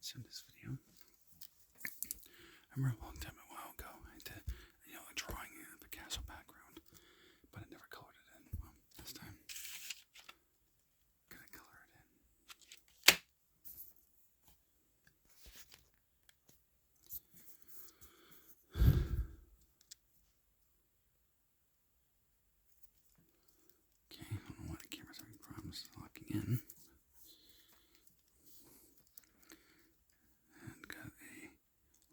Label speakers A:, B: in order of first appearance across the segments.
A: So in this video, I remember a long time, a while ago, I did, a drawing of a castle background, but I never colored it in. Well, this time, gonna color it in. Okay, I don't know why the camera's having problems locking in. And got a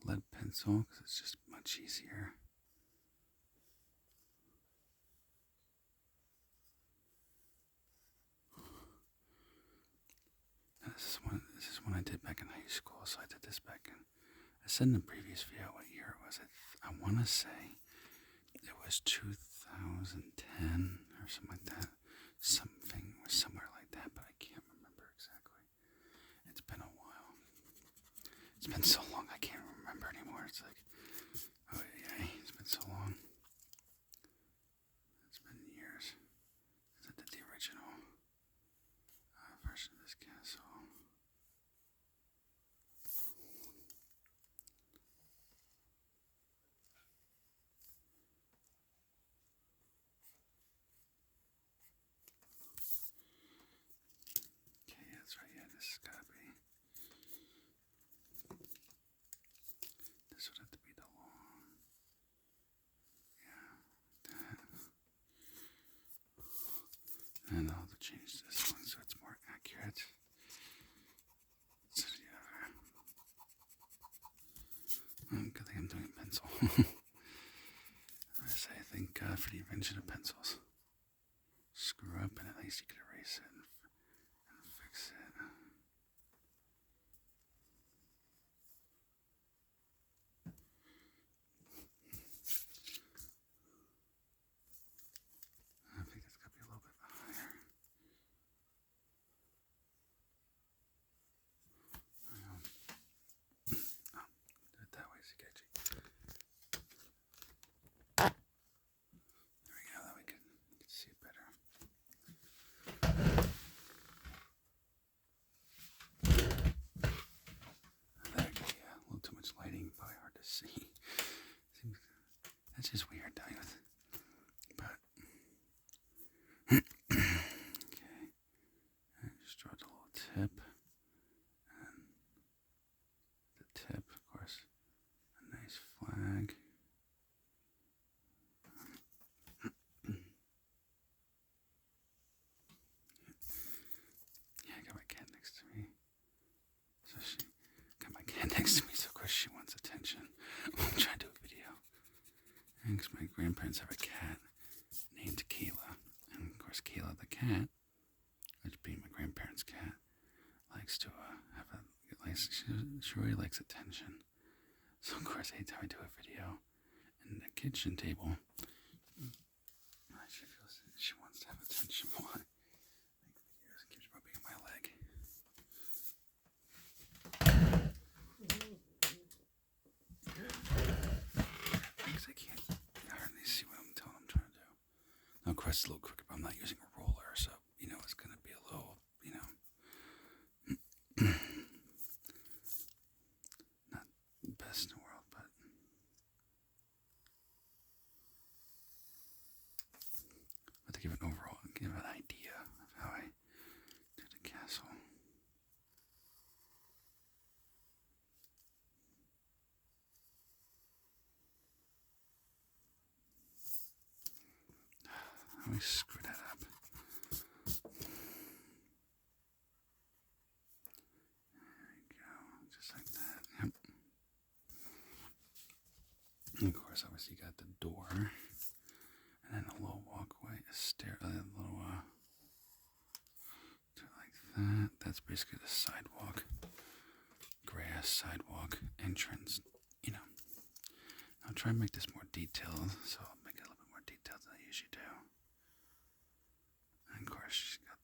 A: lead pencil, because it's just much easier. This is one I did back in high school, so I did this back in, I said in the previous video what year it was. I want to say it was 2010 or something like that. Something was somewhere like that, but I can't remember exactly. It's been a while. It's been so long I can't remember anymore. It's like, oh yeah, it's been so long. It's been years since I did the original version of this castle. Okay, that's right. Yeah, this has got to be. This would have to be the long. Yeah, that. And I'll have to change this one so it's more accurate. So the other. Good thing I'm doing a pencil. I thank God for the invention of pencils. Screw up and at least you can erase it and fix it. I think it's got to be a little bit higher. Do it that way, it's sketchy. There we go, that we can see it better. There we go, yeah, a little too much lighting, probably hard to see. That's just weird, don't you? But, okay, and just draw the little tip. And the tip, of course, a nice flag. Yeah, I got my cat next to me. So she got my cat next to me, so of course she wants attention. I'm trying to do a video. And because my grandparents have a cat named Kayla. And of course Kayla the cat, which being my grandparents' cat, likes to she really likes attention. So of course anytime I do a video in the kitchen table, she feels she wants to have attention. Why? It keeps rubbing my leg. Because I can't hardly see what I'm telling them I'm trying to do. Now, of course, it's a little quicker, but I'm not using a roller, so, it's going to be a little, not the best in the world, but to give an overall, give an idea of how I do the castle. Let me screw that up. There we go, just like that. Yep. And of course, obviously, you got the door, and then a little walkway, a stair, a little, like that. That's basically the sidewalk, grass sidewalk entrance. I'll try and make this more detailed, so I'll make it a little bit more detailed than I usually do. And of course, she's got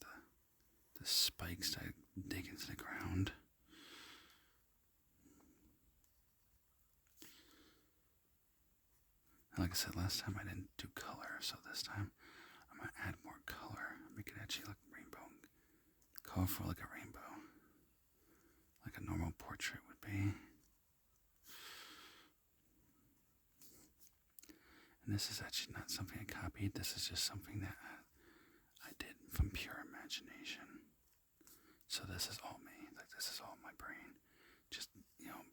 A: the spikes that dig into the ground. And like I said last time, I didn't do color, so this time I'm going to add more color, make it actually look rainbow, colorful like a rainbow, like a normal portrait philosophy. And this is actually not something I copied. This is just something that I did from pure imagination. So this is all me. Like, this is all my brain. Just,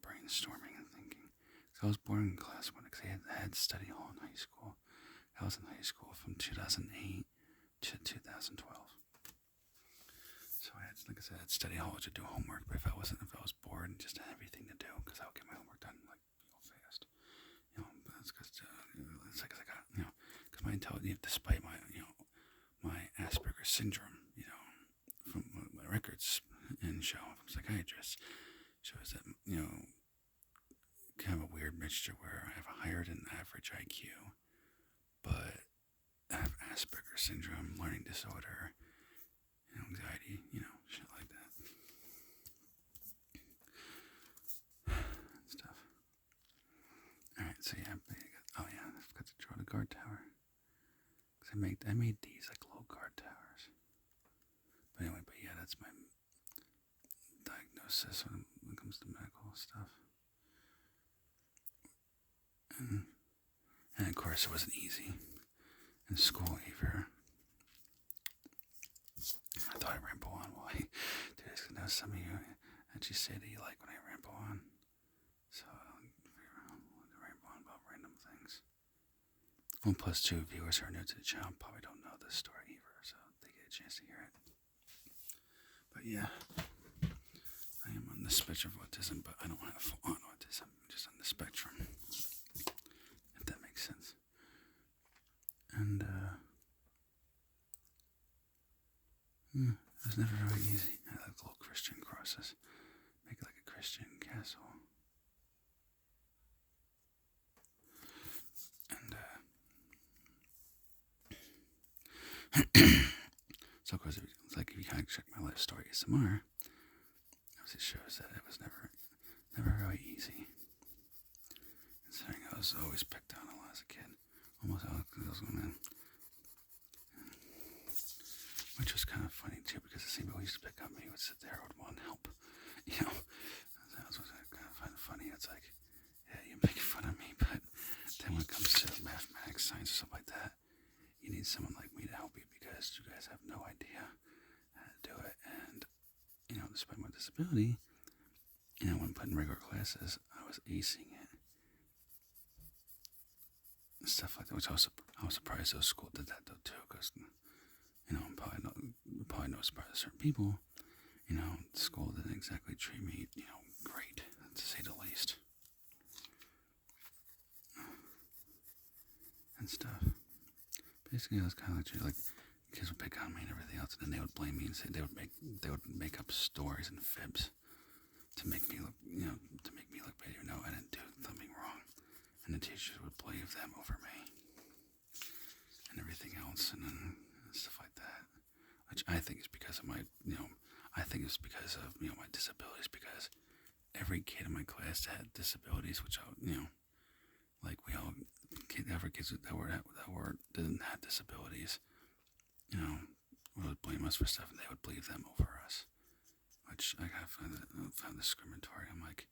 A: brainstorming and thinking. So I was born in class 1 because I had study hall in high school. I was in high school from 2008 to 2012. So I had, like I said, I had study hall to do homework. But if I was bored and just had everything to do, because I would get my homework done like real fast. That's because it's like I got because my intelligence, despite my my Asperger's syndrome, from my records and show from psychiatrists, shows that kind of a weird mixture where I have a higher than average IQ, but I have Asperger's syndrome, learning disorder, anxiety, shit like that. Stuff. Alright, so yeah, I forgot to draw the guard tower. Because I made these like low guard towers. But anyway, that's my diagnosis when it comes to medical stuff. And of course, it wasn't easy in school either. I thought I ramble on while I do this. I know some of you actually say that you like when I ramble on. So I'll ramble on about random things. 1 plus 2 viewers who are new to the channel probably don't know this story either, so they get a chance to hear it. But yeah, I am on the spectrum of autism, but I don't have full-on autism. I'm just on the spectrum, if that makes sense. And it was never really easy. I like little Christian crosses. Make it like a Christian castle. And so of course, it's like if you kind of check my life story ASMR, it shows that it was never really easy. Considering I was always picked on a lot as a kid, almost always women. Which was kind of funny too, because the same people who used to pick on me would sit there and would want help. That was kind of funny. It's like, yeah, you're making fun of me, but then when it comes to mathematics, science, or stuff like that, you need someone like me to help you because you guys have no idea how to do it. And, despite my disability, when put in regular classes, I was acing it. Stuff like that, which I was surprised those school did that though too, because probably know by certain people, school didn't exactly treat me, great, to say the least. And stuff. Basically, I was kind of like kids would pick on me and everything else, and then they would blame me and say they would make up stories and fibs to make me look, bad, even though I didn't do something wrong. And the teachers would blame them over me and everything else, and then stuff like that. Which I think is because of my, my disabilities, because every kid in my class had disabilities, which kids that didn't have disabilities, would blame us for stuff, and they would believe them over us, which I kind of found discriminatory. I'm like,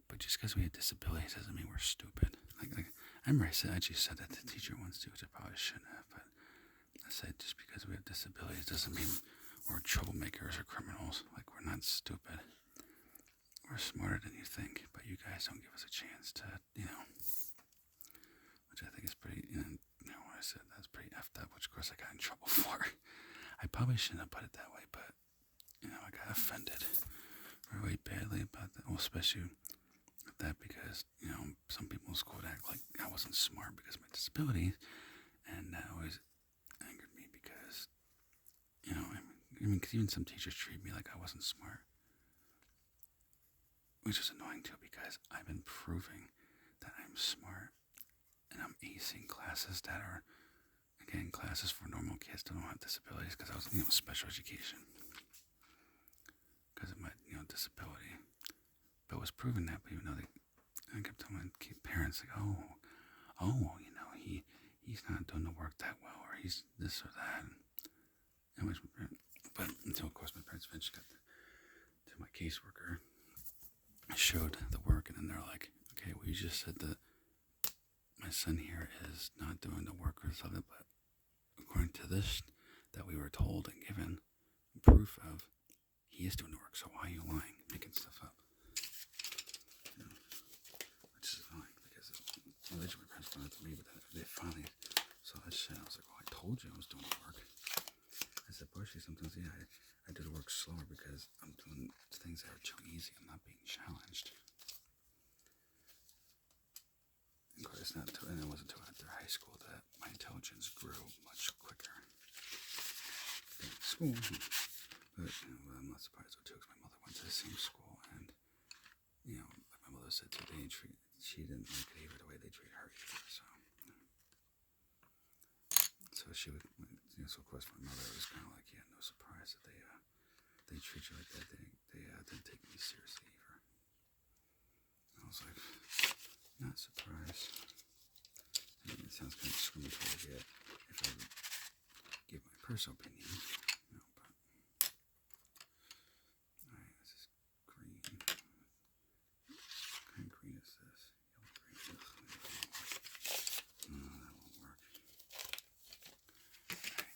A: but just because we have disabilities doesn't mean we're stupid. Like I remember I actually said that to the teacher once too, which I probably shouldn't have, but I said just because we have disabilities doesn't mean we're troublemakers or criminals. Like, we're not stupid. We're smarter than you think, but you guys don't give us a chance to, which I think is pretty, what I said, that's pretty effed up, which of course I got in trouble for. I probably shouldn't have put it that way, but, I got offended really badly about that, well, especially with that because, some people in school would act like I wasn't smart because of my disability, and that always angered me because, because even some teachers treat me like I wasn't smart, which is annoying too because I've been proving that I'm smart, and I'm acing classes that are, again, classes for normal kids that don't have disabilities, because I was, special education because of my, disability. But it was proven that, even though I kept telling parents, like, he's not doing the work that well, or he's this or that. But until, of course, my parents eventually got to my caseworker, I showed the work, and then they're like, okay, well, you just said that my son here is not doing the work or something, but according to this that we were told and given proof of, he is doing the work, so why are you lying, making stuff up? You know, which is annoying, because originally my parents wanted to me, but then they finally saw that shit. I was like, well, I told you I was doing the work. I said, partially sometimes, yeah, I do the work slower because I'm doing things that are too easy. I'm not being challenged. Of course, and it wasn't until after high school that my intelligence grew much quicker than in school. But I'm not surprised though too, because my mother went to the same school, and like my mother said too, she didn't like it either the way they treat her either. So she would, so of course my mother was kind of like, yeah, no surprise that they treat you like that. They didn't take me seriously either. And I was like, not surprised. I mean, it sounds kind of discriminatory if I give my personal opinion, but. Alright, this is green. What kind of green is this? Yellow green. No, that won't work. Alright,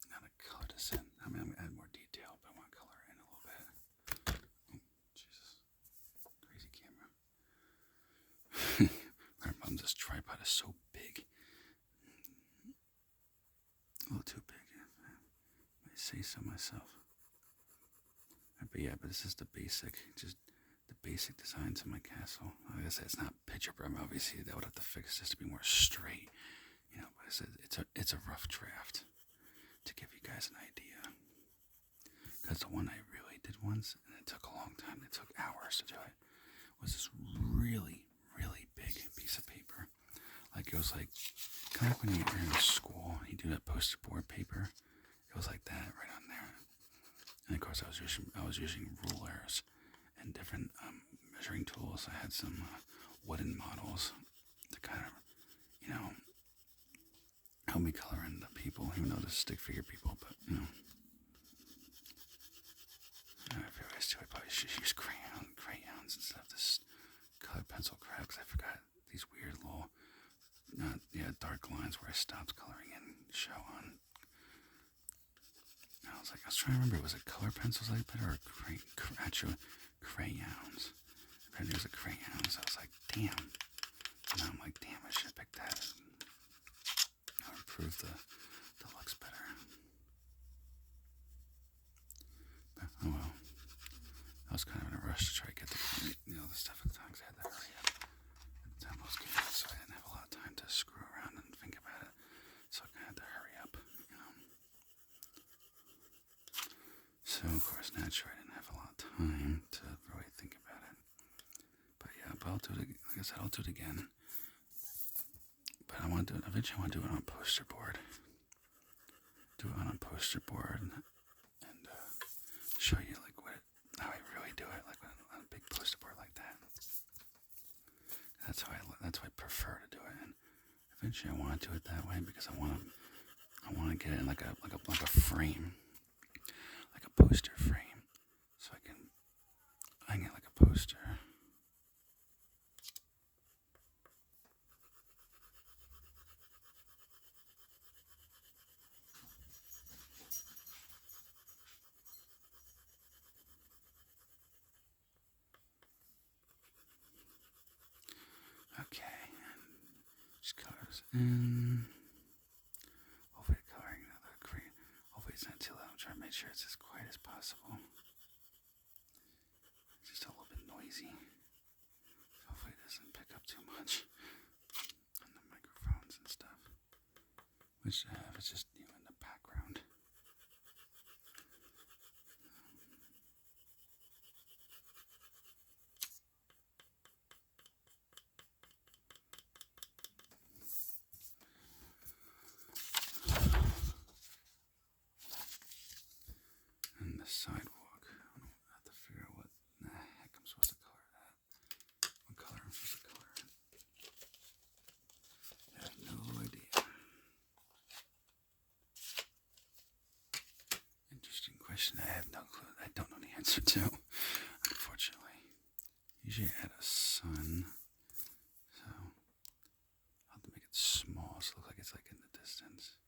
A: now to color this in. I mean, I'm going to add more detail, but I want to color it in a little bit. Oh, Jesus. Crazy camera. My problem, this tripod is so big. A little too big, I say so myself. But yeah, but this is the basic design to my castle. Like I said, it's not picture perfect. Obviously, that would have to fix this to be more straight, But I said it's a rough draft to give you guys an idea. Because the one I really did once, and it took a long time. It took hours to do it. Was this really, really big piece of paper. Like it was like kind of like when you're in school, you do that poster board paper. It was like that right on there. And of course, I was using rulers and different measuring tools. I had some wooden models to kind of, help me color in the people, even though this is stick figure people. But I realized too, I probably should use crayons instead of this colored pencil crap. Because I forgot these weird little, dark lines where I stopped coloring and show on. I was trying to remember, was it color pencils I put or actual crayons? Apparently it was a crayon, so I was like, damn. And now I'm like, damn, I should have picked that. I'll improve the looks better. But, oh well. I was kind of in a rush to try to get the stuff at the time, because I had to hurry up. At the time I was getting it, so I didn't have a lot of time to screw around and think about it. So I kind of had to hurry up, So, of course, naturally, I didn't have a lot of time to really think about it. But yeah, I'll do it, like I said, I'll do it again. But I want to do it, eventually I want to do it on a poster board. Do it on a poster board and show you, like, how I really do it, like on a big poster board like that. That's how I prefer to do it. And eventually I want to do it that way because I want to get it in like a frame. Like a poster frame, so I can get like a poster. Okay, just colors in. Hopefully coloring another green. Hopefully it's not too loud. I'm trying to make sure it's as quiet as possible. It's just a little bit noisy. Hopefully it doesn't pick up too much on the microphones and stuff. Which I have is just in the background. And the sidewalk. I have to figure out what the heck I'm supposed to color that. What color I'm supposed to color it. I have no idea. Interesting question. I have no clue. I don't know the answer to, unfortunately. Usually add a sun. So I'll have to make it small so it looks like it's like in the distance.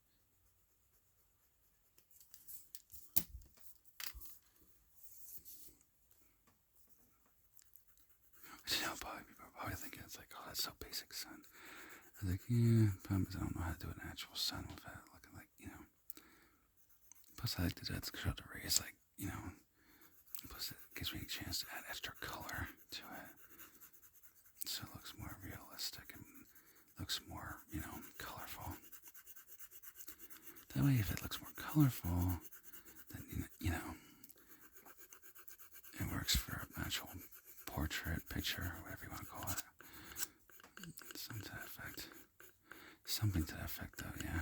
A: You know, people are probably thinking it's like, oh, that's so basic, sun. I was like, yeah, problem is I don't know how to do an actual sun without looking like, Plus, I like to do it to show the rays, like, plus it gives me a chance to add extra color to it. So it looks more realistic and looks more, colorful. That way, if it looks more colorful, then, it works for an actual portrait, picture, whatever you want to call it. Something to that effect. Something to that effect, though, yeah.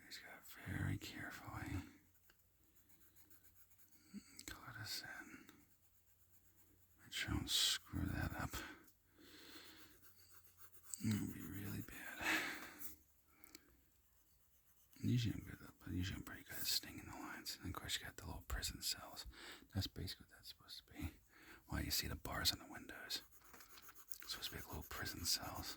A: Just gotta very carefully color this in. Make sure I don't screw that up. It'll be really bad. Usually I'm good at, but usually I'm pretty good at stinging the lines. And of course you got the little prison cells. That's basically what that's supposed to be. Why you see the bars on the windows. It's supposed to be like little prison cells.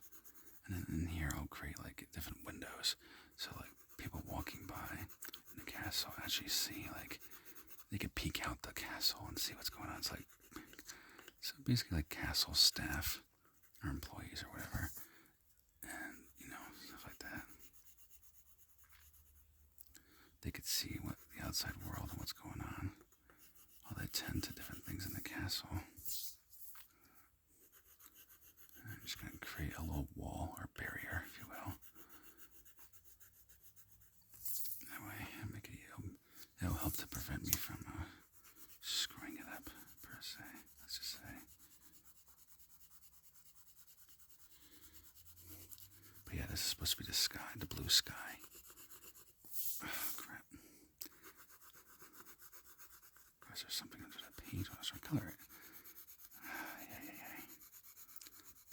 A: And then in here I'll create like different windows. So like people walking by in the castle actually see, like, they could peek out the castle and see what's going on. It's like, so basically like castle staff or employees or whatever. And, stuff like that. They could see what the outside world and what's going on. While they tend to different things in the castle. And I'm just going to create a little wall or barrier, if you will. That way, it'll help to prevent me from screwing it up, per se. Let's just say. But yeah, this is supposed to be the sky, the blue sky. Oh, crap. Of course, there's something under that page when I was trying to color it.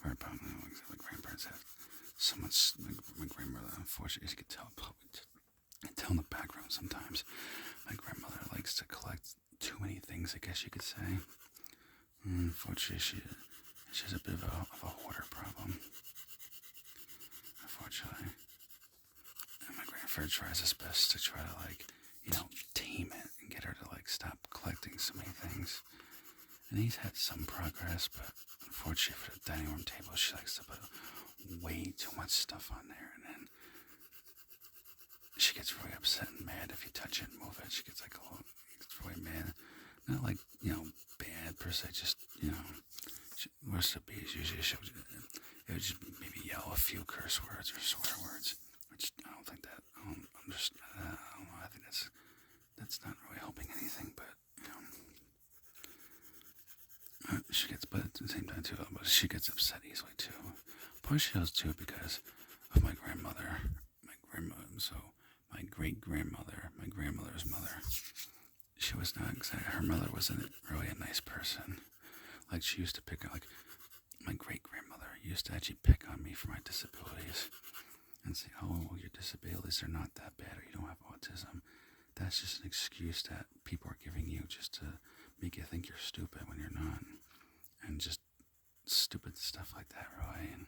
A: Part problem, my grandparents have so much. My grandmother, unfortunately, as you can tell, in the background sometimes, my grandmother likes to collect too many things, I guess you could say. Unfortunately, she has a bit of a hoarder problem. Unfortunately. And my grandfather tries his best to try to, tame it and get her to, stop collecting so many things. And he's had some progress, but unfortunately for the dining room table, she likes to put way too much stuff on there. And then she gets really upset and mad if you touch it and move it. She gets really mad. Not bad per se, just, worst of bees usually it would just maybe yell a few curse words or swear words, which I don't think that, I don't know, I think that's not really helping anything, but, she gets, but at the same time too, but she gets upset easily too. Probably she does too because of my grandmother, so my great-grandmother, my grandmother's mother, she was not exactly, her mother wasn't really a nice person. Like, she used to pick on, my great-grandmother used to actually pick on me for my disabilities and say, oh, well, your disabilities are not that bad, or you don't have autism. That's just an excuse that people are giving you just to make you think you're stupid when you're not. And just stupid stuff like that, really. And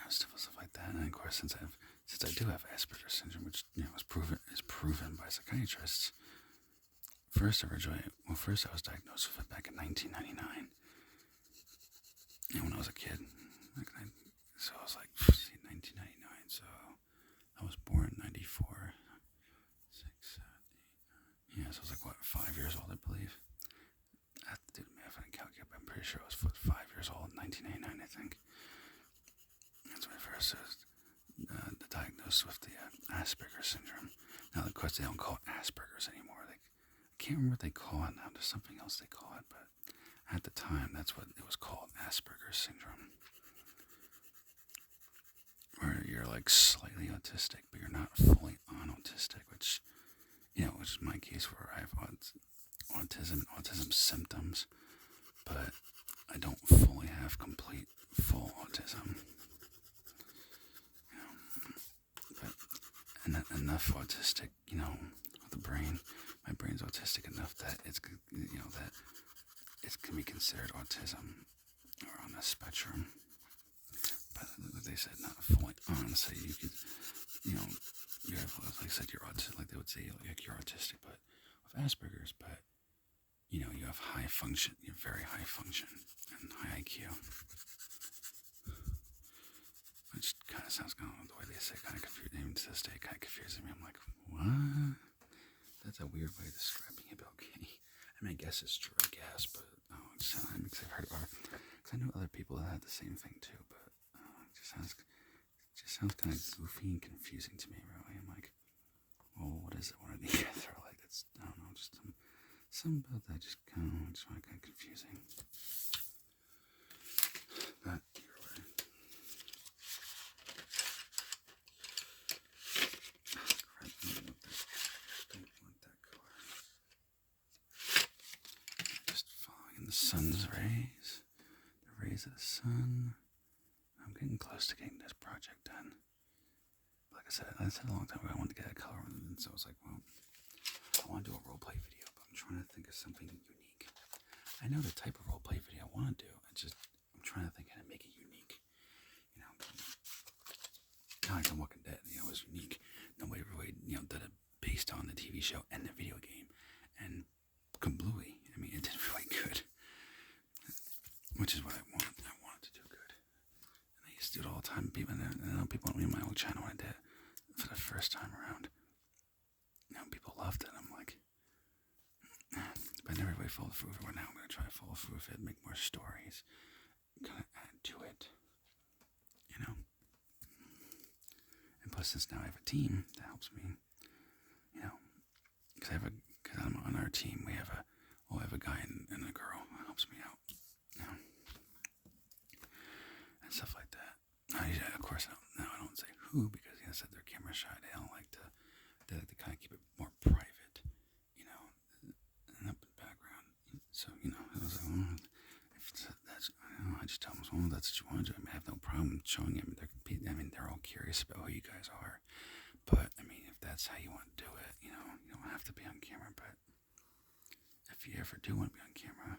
A: stuff like that. And of course, since I do have Asperger's syndrome, which is proven by psychiatrists. First, I was diagnosed with it back in 1999. And when I was a kid, so I was 1999. So I was born in 94. 6, 7, 8, 9. Yeah, so I was 5 years old, I believe. I have to do the math and calculate, but I'm pretty sure I was 5 years old in 1989, I think. That's when I first was diagnosed with the Asperger's syndrome. Now, of course, they don't call it Asperger's anymore. I can't remember what they call it now. There's something else they call it, but at the time, that's what it was called, Asperger's syndrome. Where you're slightly autistic, but you're not fully autistic, which is my case where I have autism symptoms, but I don't fully have complete full autism. But enough autistic, the brain. My brain's autistic enough that that it can be considered autism or on a spectrum. But they said not fully on, so you could, you have, like I said, you're autistic, like they would say, like you're autistic, but with Asperger's, but you have high function, you're very high function and high IQ. Which kind of sounds the way they say, kind of confusing. Even to this day, kind of confusing me. I'm like, what? That's a weird way of describing it, but okay. I mean, I guess it's true, but because I've heard because I know other people that had the same thing too, but it just sounds kind of goofy and confusing to me, really. I'm like, well, what is it? What are these guys are like? That's, I don't know, just some about that just kind of confusing. But either way. Just following in the sun's rays. The rays of the sun. I'm getting close to getting this project done. Like I said a long time ago I wanted to get a color, and so I was like, well, I want to do a roleplay video, but I'm trying to think of something unique. I know the type of roleplay video I want to do. I'm trying to think how to make it unique. Kind of like The Walking Dead, it was unique. Nobody really, did it based on the TV show and the video game. And kablooey, it did really good. Which is what I want. I want it to do good. And I used to do it all the time. People, and I know people on my old channel, when I did it for the first time around. People loved it. I'm like, but I never really followed through with it. Now I'm going to try to follow through with it, make more stories, kind of add to it, And plus, since now I have a team, that helps me, because I'm on our team, we have a guy and a girl that helps me out, and stuff like that. Of course, I don't say who, because I said they're camera shy. They like to kind of keep it more private, in the background. So, I was like, I just tell them, well, that's what you want to do. I have no problem showing them. They're all curious about who you guys are. But, if that's how you want to do it, you don't have to be on camera. But if you ever do want to be on camera,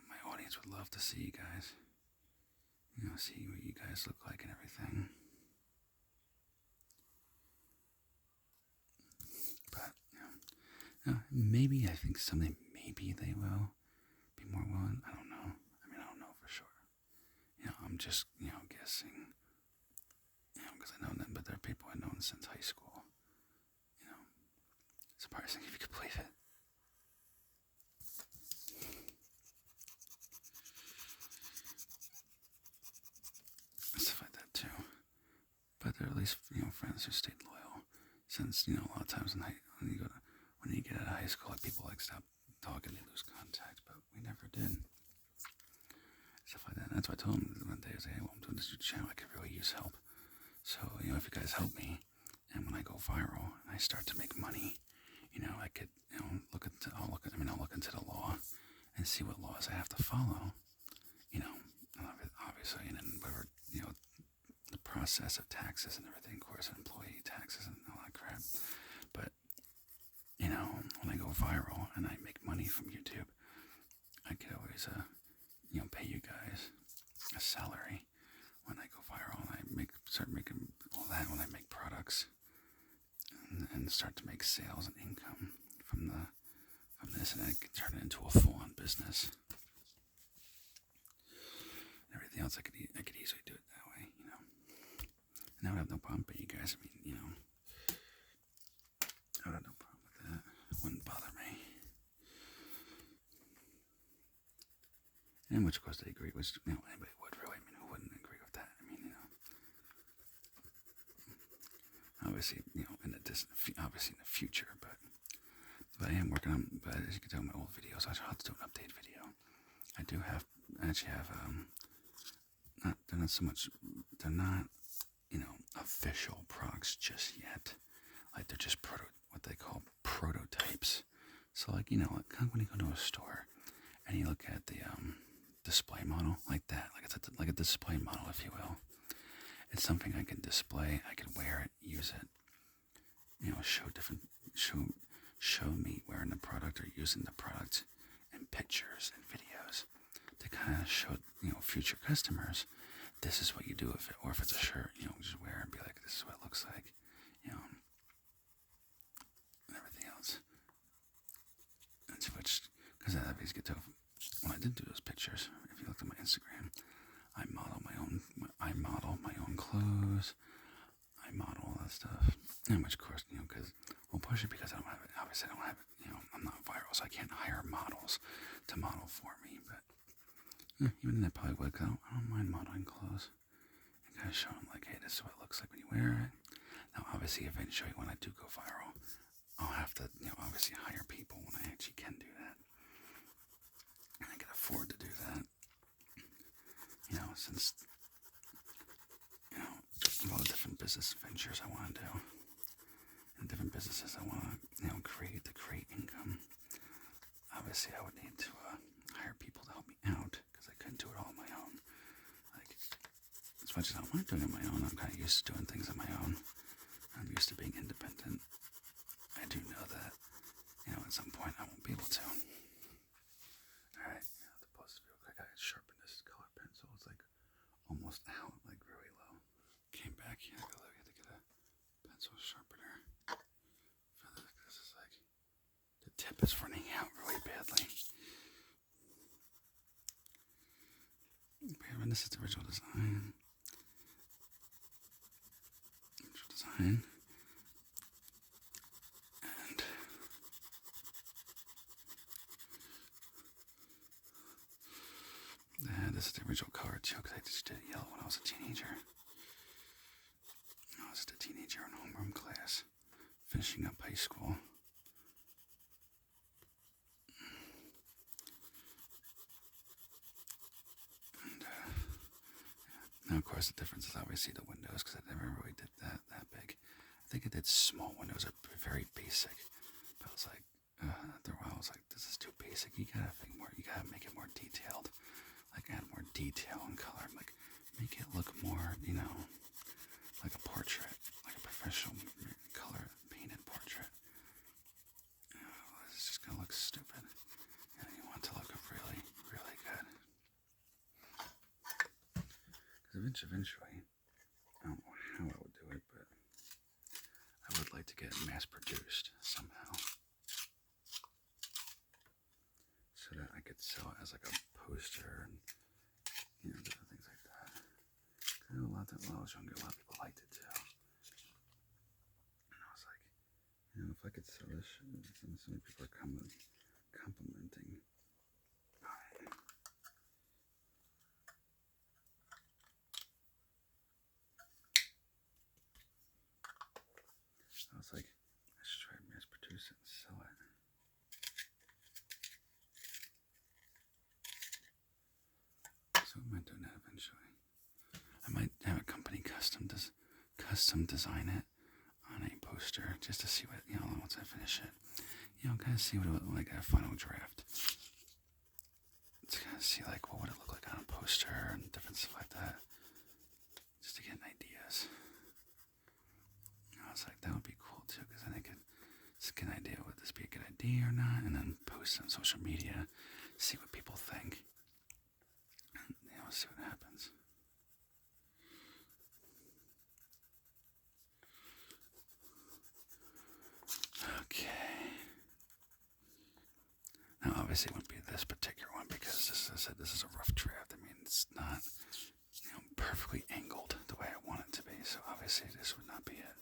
A: my audience would love to see you guys. See what you guys look like and everything. But, maybe I think someday, maybe they will be more willing. I don't know. I don't know for sure. I'm just, guessing. Because I know them, but there are people I've known since high school. Surprising if you could believe it. Stuff like that too. But they're at least, friends who stayed loyal. Since, a lot of times when you get out of high school, people stop talking, they lose contact, but we never did. Stuff like that. And that's why I told them one day, I was like, hey, well, I'm doing this YouTube channel, I could really use help. So, if you guys help me, and when I go viral, and I start to make money, I could, I'll look into the law, and see what laws I have to follow, obviously, and then whatever, the process of taxes and everything, of course, and employee taxes and all that crap. But, when I go viral and I make money from YouTube, I could always, pay you guys a salary when I go viral and I start making all that when I make products and start to make sales and income from this, and I can turn it into a full-on business. And everything else, I could easily do it that way, And I would have no problem paying you guys. I would have no problem with that. It wouldn't bother me. And which, of course, they agree, which, anybody would really, who wouldn't agree with that? Obviously, in the future, but I am working on, but as you can tell in my old videos, I'll have to do an update video. I actually have, they're not, official products just yet. Like, they're just what they call prototypes. So, like, when you go to a store and you look at the display model, like that, like it's like a display model, if you will. It's something I can display. I can wear it, use it. Show me wearing the product or using the product in pictures and videos to kind of show future customers this is what you do with it, or if it's a shirt, just wear it and be like, this is what it looks like, and everything else. And switch, because I always get to, when I did do those pictures, if you looked at my Instagram, I model my own clothes, I model all that stuff, and which of course, partially because I don't have it, obviously I don't have it, I'm not viral, so I can't hire models to model for me, but even then I probably would, because I don't mind modeling clothes, and kind of show them, like, hey, this is what it looks like when you wear it. Now, obviously, eventually, when I do go viral, I'll have to, obviously hire people when I actually can do that, and I can afford to do that, since, all the different business ventures I want to do, and different businesses I want to, create to create income. Obviously, I would need to hire people to help me out, because I couldn't do it all on my own. Like, as much as I want doing it on my own, I'm kind of used to doing things on my own. I'm used to being independent. I do know that, at some point I won't be able to. Alright, I have to pause this real quick. I sharpened this color pencil. It's like almost out, like really low. Came back here, I had to get a pencil sharpener. This is like, the tip is running out really badly. And this is the original design. And this is the original color too, because I just did yellow when I was a teenager. I was just a teenager in homeroom class, finishing up high school. And now, of course, the difference is obviously the windows, because I never really did that big. I think I did small windows, are very basic. But I was like, after a while, I was like, this is too basic. You gotta think more. You gotta make it more detailed. Like, add more detail and color. Like, make it look more, like a portrait, like a professional color painted portrait. It's just gonna look stupid. And you want it to look really, really good. Because eventually, I don't know how I would do it, but I would like to get it mass produced somehow, so that I could sell it as like a poster and different things like that. I know when I was younger, a lot of people liked it too. And I was like, if I could sell this shit, and so many people are complimenting. I was like, I should try to mass produce it and sell it. So I might do that eventually. I might have a company custom design it on a poster, just to see what, once I finish it, kind of see what it would look like at a final draft. To kind of see, like, what would it look like on a poster and different stuff like that, just to get ideas. I was like, that would be cool too, because then I could just get an idea, would this be a good idea or not, and then post on social media, see what people think, and, see what happens. Okay. Now, obviously, it wouldn't be this particular one, because this is a rough draft. I mean, it's not, perfectly angled the way I want it to be. So obviously, this would not be it.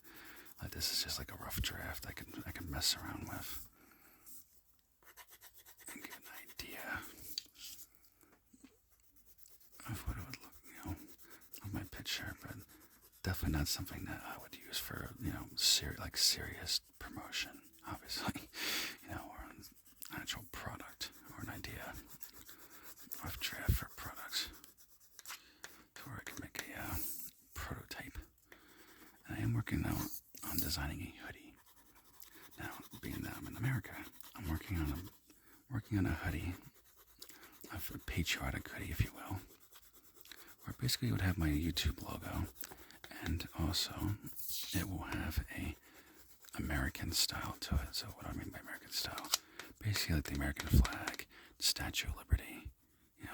A: Like, this is just like a rough draft I can mess around with and give an idea of what it would look, of my picture, but definitely not something that I would use for, serious promotion, obviously, or an actual product or an idea. Rough draft for products to where I can make a prototype. And I am working now on designing a hoodie. Now, being that I'm in America, I'm working on a hoodie, a a patriotic hoodie, if you will, where basically it would have my YouTube logo, and also it will have a American style to it. So what do I mean by American style? Basically like the American flag, the Statue of Liberty,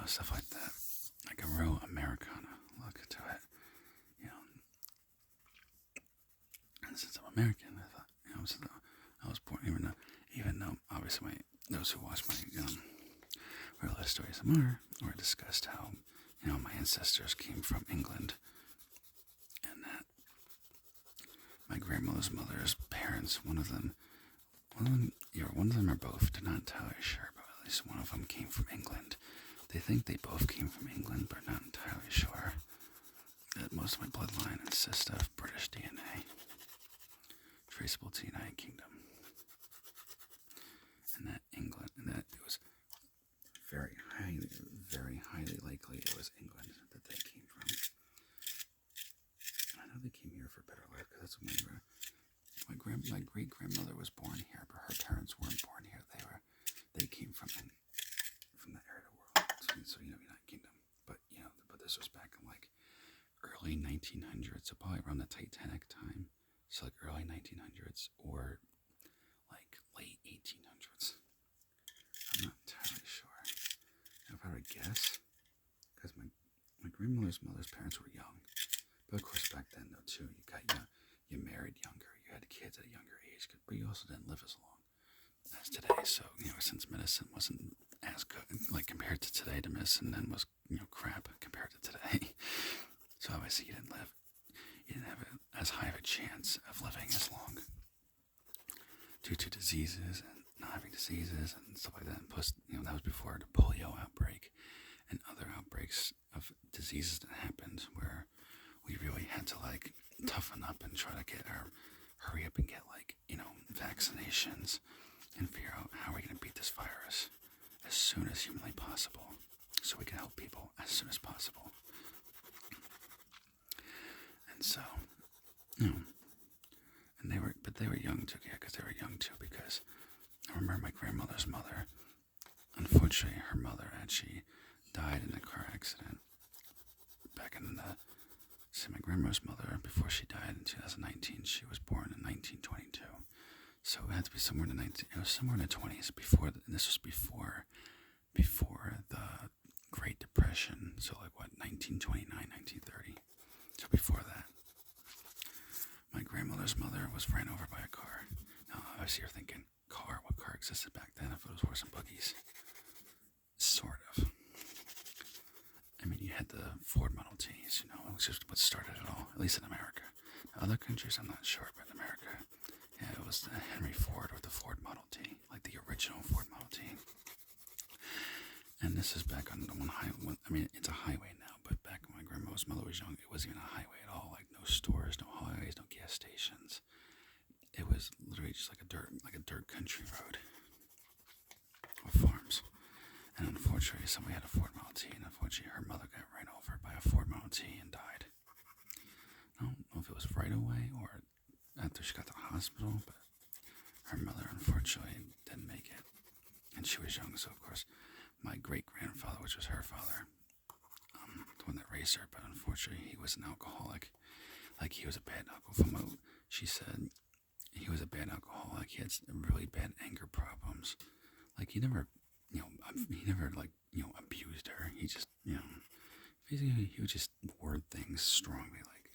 A: stuff like that. Like a real Americana look to it, And since I'm American, I thought, since I was born, even though obviously those who watch my real life stories or discussed how, my ancestors came from England, and that my grandmother's mother's parents, one of them or both, they're not entirely sure, but at least one of them came from England. They think they both came from England, but not entirely sure. That most of my bloodline consists of British DNA, traceable to the United Kingdom, and that it was very highly likely it was England that they came from. I know they came here for a better life, because that's when my great grandmother was born here, but her parents weren't born here. They came from the area of the world, so United Kingdom. But this was back in like early 1900s, so probably around the Titanic time. So like early 1900s or like late 1800s. I'm not entirely sure. If I were to guess, because my grandmother's mother's parents were young, but of course back then though too, you married younger, you had kids at a younger age, but you also didn't live as long as today. So since medicine wasn't as good, like compared to today, the medicine then was crap compared to today. So obviously you didn't have as high of a chance of living as long due to diseases and not having diseases and stuff like that. And plus, that was before the polio outbreak and other outbreaks of diseases that happened, where we really had to like toughen up and try to hurry up and get vaccinations and figure out how we're going to beat this virus as soon as humanly possible, so we can help people as soon as possible. And so, and they were young too, because I remember my grandmother's mother, unfortunately, her mother actually died in a car accident back in my grandmother's mother, before she died in 2019, she was born in 1922. So it had to be somewhere in the 20s before, and this was before the Great Depression. So like 1929, 1930. So before that, my grandmother's mother was ran over by a car. Now, obviously you're thinking, what car existed back then if it was horse and buggies? Sort of. I mean, you had the Ford Model Ts, which is what started it all, at least in America. Now, other countries, I'm not sure, but in America, it was the Henry Ford or the Ford Model T, like the original Ford Model T. And this is back on the one highway. I mean, it's a highway now, but back when my grandma's mother was young, it wasn't even a highway at all. Like no stores, no highways, no gas stations. It was literally just like a dirt country road with farms. And unfortunately, somebody had a Ford Model T, and unfortunately, her mother got ran over by a Ford Model T and died. I don't know if it was right away or after she got to the hospital, but her mother unfortunately didn't make it, and she was young. So of course, my great grandfather, which was her father, the one that raised her, but unfortunately, he was an alcoholic. Like he was a bad alcoholic. She said he was a bad alcoholic. He had really bad anger problems. Like he never abused her. He just, basically he would just word things strongly, like,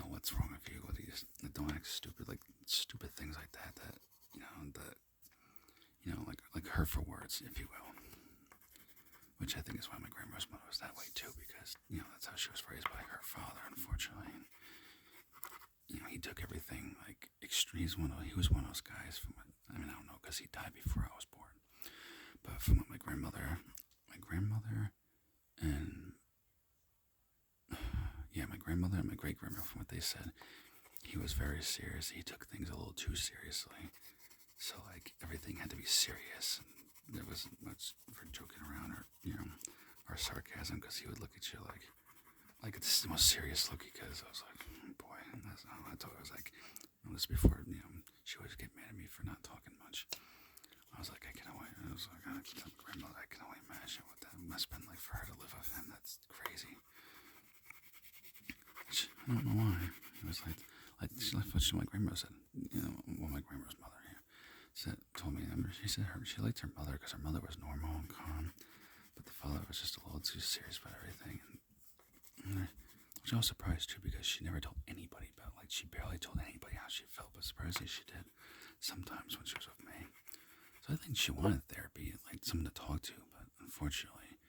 A: what's wrong with you? Don't act stupid, like stupid things like that, like hurtful words, if you will. Which I think is why my grandma's mother was that way too, because, that's how she was raised by her father, unfortunately. And, he took everything like extreme. He was one of those guys I don't know, because he died before I was born. But from what my grandmother and my great grandmother, from what they said, he was very serious. He took things a little too seriously. So like everything had to be serious, and there wasn't much for joking around or sarcasm, because he would look at you like it's the most serious look. Because I was like, boy, that's how I told her. I was like, this before, she always get mad at me for not talking much. was like, I can only imagine what that must have been like for her to live with him. That's crazy. I don't know why. It was like my grandma said. My grandma's mother told me. She said she liked her mother because her mother was normal and calm, but the father was just a little too serious about everything. Which I was surprised too, because she never told anybody about. Like, she barely told anybody how she felt, but surprisingly she did. Sometimes when she was with me. So I think she wanted therapy, like someone to talk to, but unfortunately,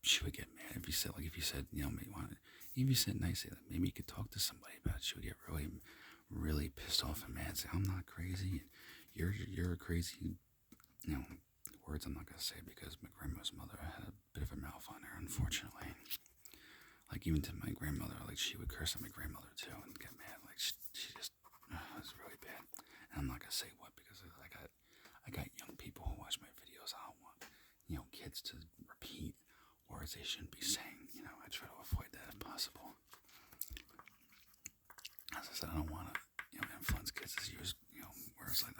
A: she would get mad if you said, maybe if you said nicely, that maybe you could talk to somebody about it. She would get really, really pissed off and mad, say, I'm not crazy, you're crazy, words I'm not going to say, because my grandma's mother had a bit of a mouth on her, unfortunately. Like, even to my grandmother, like, she would curse at my grandmother, too, and get mad. Like, she just, it was really bad. And I'm not going to say what, because I got young people who watch my videos. I don't want, kids to repeat words they shouldn't be saying. I try to avoid that if possible. As I said, I don't want to, influence kids to use, words like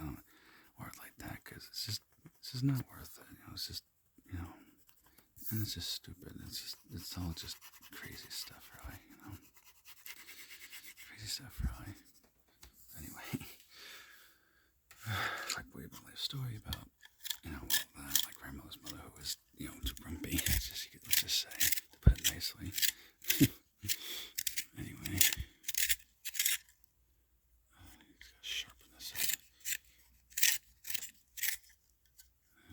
A: that, because it's just not worth it. It's just, and it's just stupid. It's all just crazy stuff, really. Crazy stuff, really. Anyway, like we have a story about, my grandmother's mother who was, too grumpy. Let's just say, to put it nicely. Anyway, gotta sharpen this up.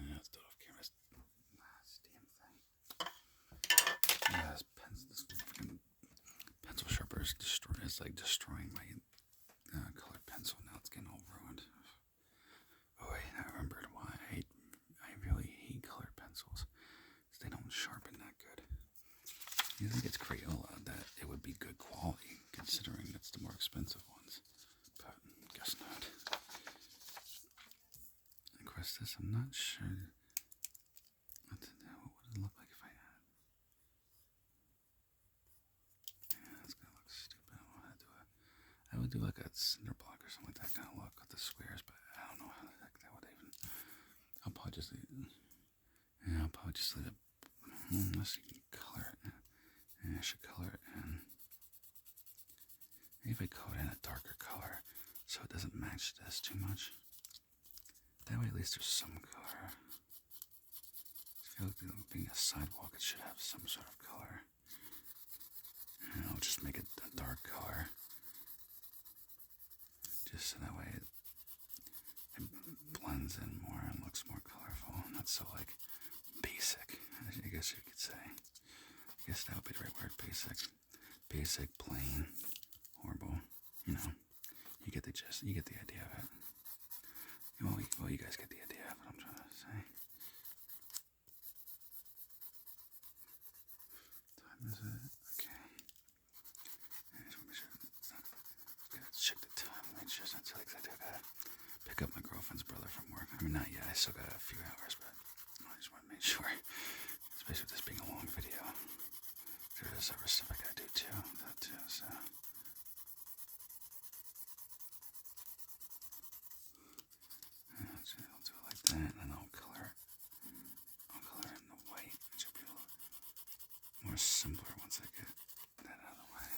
A: Let's do it off camera. This damn thing. Yeah, this freaking pencil sharpener is destroying my colored pencil. Now it's getting all ruined. Oh wait, I remembered why I really hate colored pencils. They don't sharpen that good. You think it's Crayola that it would be good quality, considering it's the more expensive ones, but guess not. Of course, this I'm not sure. What would it look like if I had? Yeah, it's gonna look stupid. I would do like a cinder block or something like that kind of look with the squares, but I don't know how the heck that would even. I'll probably just leave it. Yeah, I'll probably just leave it. Unless you can color it. Yeah, I should color it in. Maybe if I color it in a darker color so it doesn't match this too much. That way at least there's some color. I feel like being a sidewalk, it should have some sort of color. And I'll just make it a dark color. Just so that way it blends in more and looks more colorful. Not so like basic, I guess you could say. I guess that would be the right word, basic. Basic, plain, horrible. You get the gist, you get the idea of it. Well, you guys get the idea of what I'm trying to say. Time is it? Okay. I just want to make sure. Gotta check the time. Make sure it's not too late. I gotta pick up my girlfriend's brother from work. I mean, not yet. I still got a few hours, but I just want to make sure. Especially with this being a long video. There's other stuff I gotta do too. So. Actually, I'll do it like that, and then I'll color it. I'll color it in the white, which will be a little more simpler once I get that out of the way.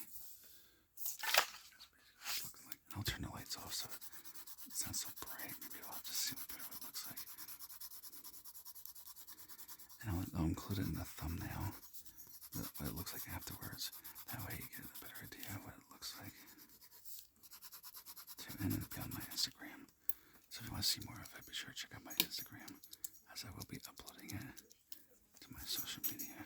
A: That's basically what it's looking like. And I'll turn the lights off so it's not so bright. Maybe I'll have to see what it looks like. And I'll include it in the thumbnail, what it looks like afterwards. That way you get a better idea of what it looks like. And it'll be on my Instagram. So if you want to see more of it, be sure to check out my Instagram, as I will be uploading it to my social media.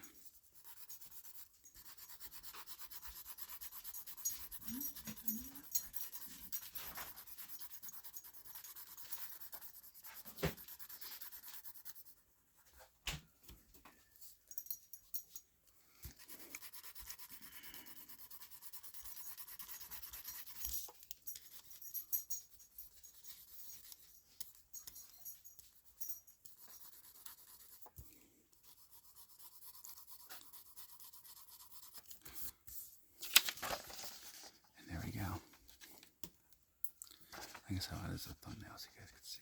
A: I guess how it is a thumbnail so you guys can see.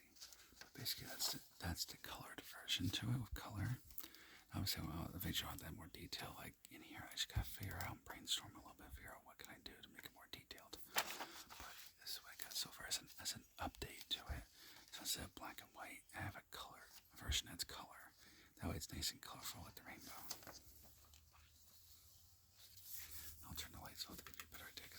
A: But basically that's the colored version to it with color. Obviously, well, if I draw that more detail, like in here, I just gotta figure out, brainstorm a little bit, figure out what can I do to make it more detailed. But this is what I got so far as an update to it. So instead of black and white, I have a color version that's color. That way it's nice and colorful like the rainbow. I'll turn the lights off to give you a better idea.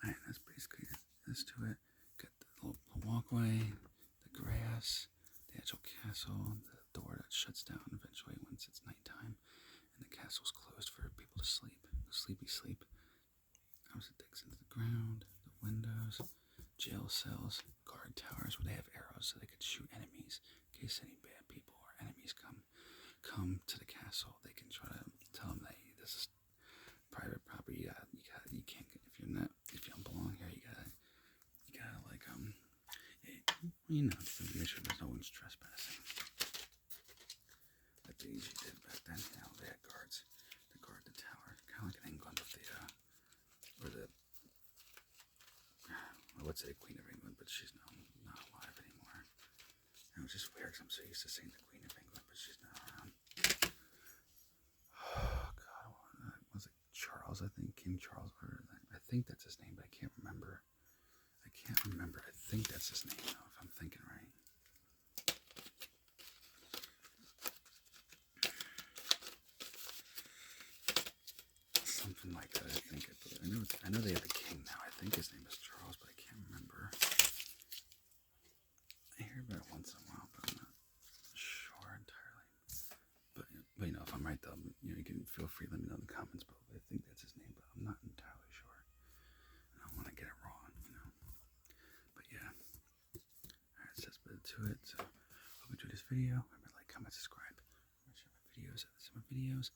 A: Alright, that's basically this to it. Got the little walkway, the grass, the actual castle, the door that shuts down eventually once it's nighttime, and the castle's closed for people to sleep. Sleepy sleep. Obviously digs into the ground, the windows, jail cells, guard towers where they have arrows so they could shoot enemies in case any bad people or enemies come to the castle. They can try to tell them that, hey, this is private property. You can't, if you don't belong here, you gotta like just to make sure there's no one's trespassing. Like they usually did back then. They had guards to guard the tower, kind of like in England with what's the Queen of England, but she's not alive anymore. And it was just weird because I'm so used to saying the Queen of England, but she's not around. Oh God, was it Charles? I think King Charles, or I think that's his name, but I can't remember. I think that's his name though, if I'm thinking right. Something like that, I think. I know they have a king now. I think his name is Charles, but I can't remember. I hear about it once in a while, but I'm not sure entirely. But if I'm right though, you can feel free to let me know in the comments below. I think that's his name, but I'm not entirely sure. I don't want to get it wrong, But yeah, alright, so that's a bit to it. So hope you enjoyed this video. Remember to like, comment, subscribe. Remember to share my videos.